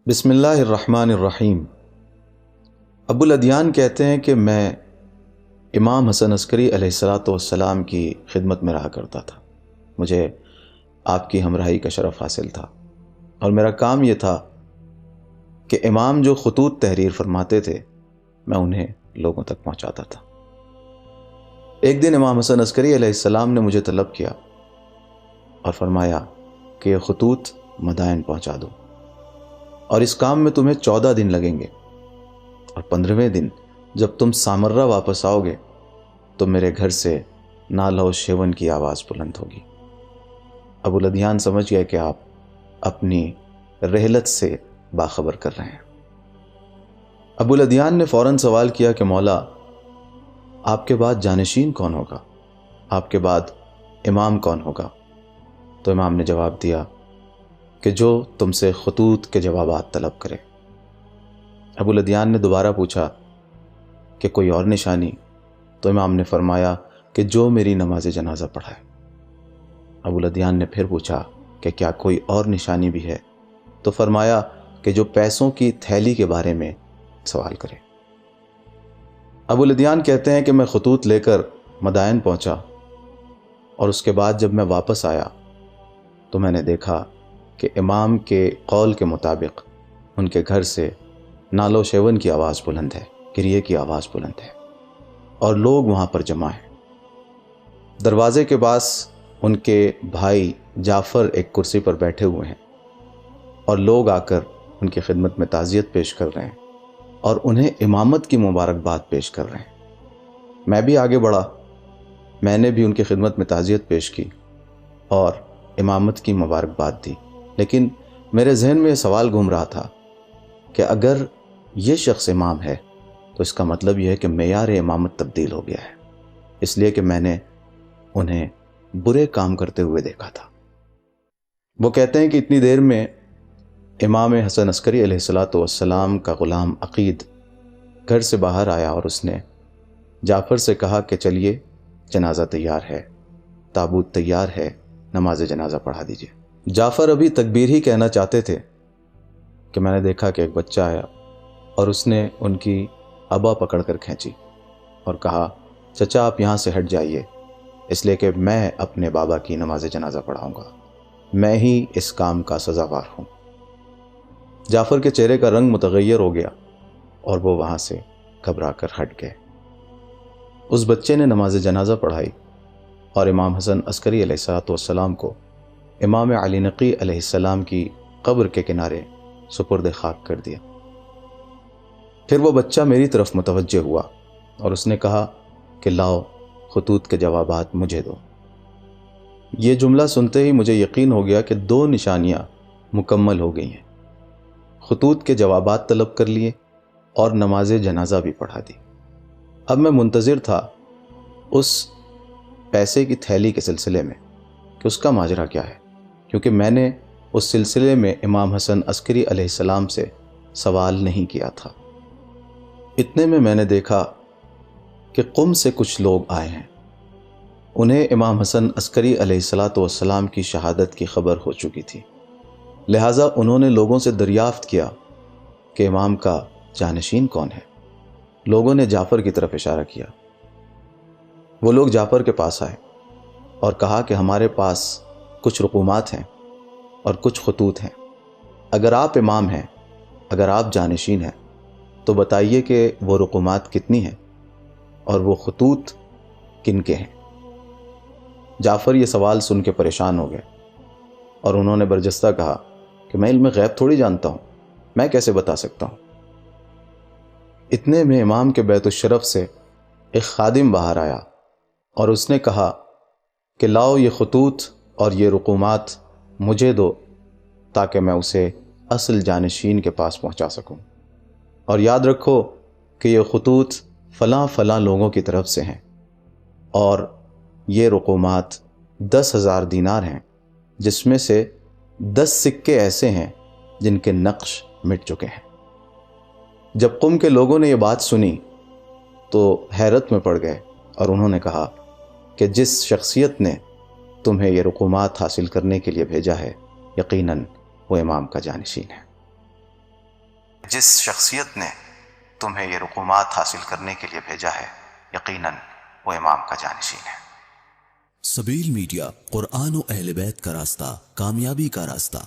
بسم اللہ الرحمن الرحیم۔ ابو الادیان کہتے ہیں کہ میں امام حسن عسکری علیہ السلام کی خدمت میں رہا کرتا تھا۔ مجھے آپ کی ہمراہی کا شرف حاصل تھا اور میرا کام یہ تھا کہ امام جو خطوط تحریر فرماتے تھے میں انہیں لوگوں تک پہنچاتا تھا۔ ایک دن امام حسن عسکری علیہ السلام نے مجھے طلب کیا اور فرمایا کہ یہ خطوط مدائن پہنچا دو، اور اس کام میں تمہیں 14 دن لگیں گے، اور 15ویں دن جب تم سامرہ واپس آؤ گے تو میرے گھر سے نالہ و شیون کی آواز بلند ہوگی۔ ابو الادیان سمجھ گئے کہ آپ اپنی رحلت سے باخبر کر رہے ہیں۔ ابو الادیان نے فوراً سوال کیا کہ مولا، آپ کے بعد جانشین کون ہوگا؟ آپ کے بعد امام کون ہوگا؟ تو امام نے جواب دیا کہ جو تم سے خطوط کے جوابات طلب کرے۔ ابو الادیان نے دوبارہ پوچھا کہ کوئی اور نشانی؟ تو امام نے فرمایا کہ جو میری نماز جنازہ پڑھائے۔ ابو الادیان نے پھر پوچھا کہ کیا کوئی اور نشانی بھی ہے؟ تو فرمایا کہ جو پیسوں کی تھیلی کے بارے میں سوال کرے۔ ابو الادیان کہتے ہیں کہ میں خطوط لے کر مدائن پہنچا، اور اس کے بعد جب میں واپس آیا تو میں نے دیکھا کہ امام کے قول کے مطابق ان کے گھر سے نالو شیون کی آواز بلند ہے، گریے کی آواز بلند ہے، اور لوگ وہاں پر جمع ہیں۔ دروازے کے پاس ان کے بھائی جعفر ایک کرسی پر بیٹھے ہوئے ہیں، اور لوگ آ کر ان کی خدمت میں تعزیت پیش کر رہے ہیں اور انہیں امامت کی مبارکباد پیش کر رہے ہیں۔ میں بھی آگے بڑھا، میں نے بھی ان کی خدمت میں تعزیت پیش کی اور امامت کی مبارکباد دی، لیکن میرے ذہن میں یہ سوال گھوم رہا تھا کہ اگر یہ شخص امام ہے تو اس کا مطلب یہ ہے کہ معیار امامت تبدیل ہو گیا ہے، اس لیے کہ میں نے انہیں برے کام کرتے ہوئے دیکھا تھا۔ وہ کہتے ہیں کہ اتنی دیر میں امام حسن عسکری علیہ السلام کا غلام عقید گھر سے باہر آیا اور اس نے جعفر سے کہا کہ چلیے، جنازہ تیار ہے، تابوت تیار ہے، نماز جنازہ پڑھا دیجیے۔ جعفر ابھی تکبیر ہی کہنا چاہتے تھے کہ میں نے دیکھا کہ ایک بچہ آیا اور اس نے ان کی ابا پکڑ کر کھینچی اور کہا، چچا آپ یہاں سے ہٹ جائیے، اس لیے کہ میں اپنے بابا کی نماز جنازہ پڑھاؤں گا، میں ہی اس کام کا سزاوار ہوں۔ جعفر کے چہرے کا رنگ متغیر ہو گیا اور وہ وہاں سے گھبرا کر ہٹ گئے۔ اس بچے نے نماز جنازہ پڑھائی اور امام حسن عسکری علیہ السلام کو امام علی نقی علیہ السلام کی قبر کے کنارے سپرد خاک کر دیا۔ پھر وہ بچہ میری طرف متوجہ ہوا اور اس نے کہا کہ لاؤ خطوط کے جوابات مجھے دو۔ یہ جملہ سنتے ہی مجھے یقین ہو گیا کہ 2 نشانیاں مکمل ہو گئی ہیں۔ خطوط کے جوابات طلب کر لیے اور نماز جنازہ بھی پڑھا دی۔ اب میں منتظر تھا اس پیسے کی تھیلی کے سلسلے میں کہ اس کا ماجرا کیا ہے، کیونکہ میں نے اس سلسلے میں امام حسن عسکری علیہ السلام سے سوال نہیں کیا تھا۔ اتنے میں نے دیکھا کہ قم سے کچھ لوگ آئے ہیں۔ انہیں امام حسن عسکری علیہ السلام کی شہادت کی خبر ہو چکی تھی، لہٰذا انہوں نے لوگوں سے دریافت کیا کہ امام کا جانشین کون ہے۔ لوگوں نے جعفر کی طرف اشارہ کیا۔ وہ لوگ جعفر کے پاس آئے اور کہا کہ ہمارے پاس کچھ رقومات ہیں اور کچھ خطوط ہیں، اگر آپ امام ہیں، اگر آپ جانشین ہیں تو بتائیے کہ وہ رقومات کتنی ہیں اور وہ خطوط کن کے ہیں۔ جعفر یہ سوال سن کے پریشان ہو گئے اور انہوں نے برجستہ کہا کہ میں علم غیب تھوڑی جانتا ہوں، میں کیسے بتا سکتا ہوں۔ اتنے میں امام کے بیت الشرف سے ایک خادم باہر آیا اور اس نے کہا کہ لاؤ یہ خطوط اور یہ رقومات مجھے دو تاکہ میں اسے اصل جانشین کے پاس پہنچا سکوں، اور یاد رکھو کہ یہ خطوط فلاں فلاں لوگوں کی طرف سے ہیں، اور یہ رقومات 10,000 دینار ہیں، جس میں سے 10 سکے ایسے ہیں جن کے نقش مٹ چکے ہیں۔ جب قم کے لوگوں نے یہ بات سنی تو حیرت میں پڑ گئے اور انہوں نے کہا کہ جس شخصیت نے تمہیں یہ رقومات حاصل کرنے کے لیے بھیجا ہے، یقیناً وہ امام کا جانشین ہے۔ جس شخصیت نے تمہیں یہ رقومات حاصل کرنے کے لیے بھیجا ہے یقیناً وہ امام کا جانشین ہے۔ سبیل میڈیا، قرآن و اہل بیت کا راستہ، کامیابی کا راستہ۔